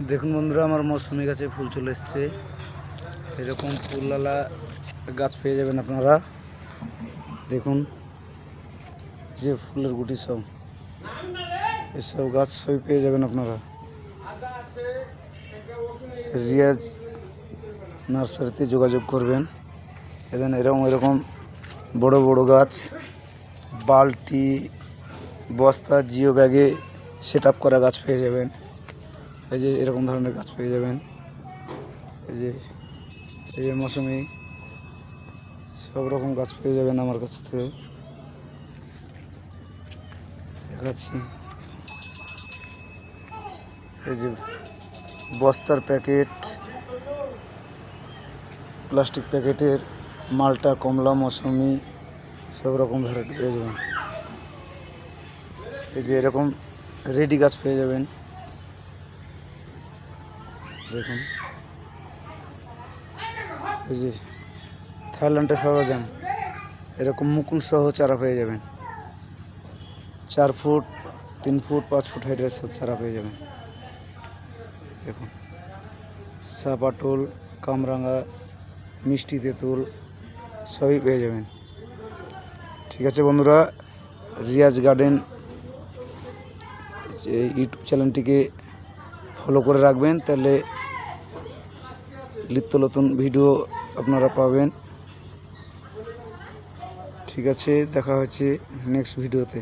দেখুন বন্ধুরা, আমার মৌসুমী গাছে ফুল চলে এসছে। এরকম ফুলওয়ালা গাছ পেয়ে যাবেন আপনারা। দেখুন যে ফুলের গুটি সব, এসব গাছ সবই পেয়ে যাবেন আপনারা রিয়াজ নার্সারিতে যোগাযোগ করবেন। এরকম বড় বড় গাছ বালতি, বস্তা, জিও ব্যাগে সেট আপ করা গাছ পেয়ে যাবেন। এই যে এরকম ধরনের গাছ পেয়ে যাবেন। এই যে মৌসুমী, সব রকম গাছ পেয়ে যাবেন আমার কাছ থেকে। দেখাচ্ছি, এই যে বস্তার প্যাকেট, প্লাস্টিক প্যাকেটের মালটা, কমলা, মৌসুমী, সব রকম ভ্যারাইটি পেয়ে যাবেন। এই যে এরকম রেডি গাছ পেয়ে যাবেন। দেখুন, এই যে থাইল্যান্ডের সাদা জাম, এরকম মুকুল সহ চারা পেয়ে যাবেন। 4 ফুট, 3 ফুট, 5 ফুট হাইটের সব চারা পেয়ে যাবেন। দেখুন, সাপাটুল, কামরাঙা, মিষ্টি তেঁতুল সবই পেয়ে যাবেন। ঠিক আছে বন্ধুরা, রিয়াজ গার্ডেন ইউটিউব চ্যানেলটিকে ফলো করে রাখবেন, তাহলে নিত্য নতুন ভিডিও আপনারা পাবেন। ঠিক আছে, দেখা হচ্ছে নেক্সট ভিডিওতে।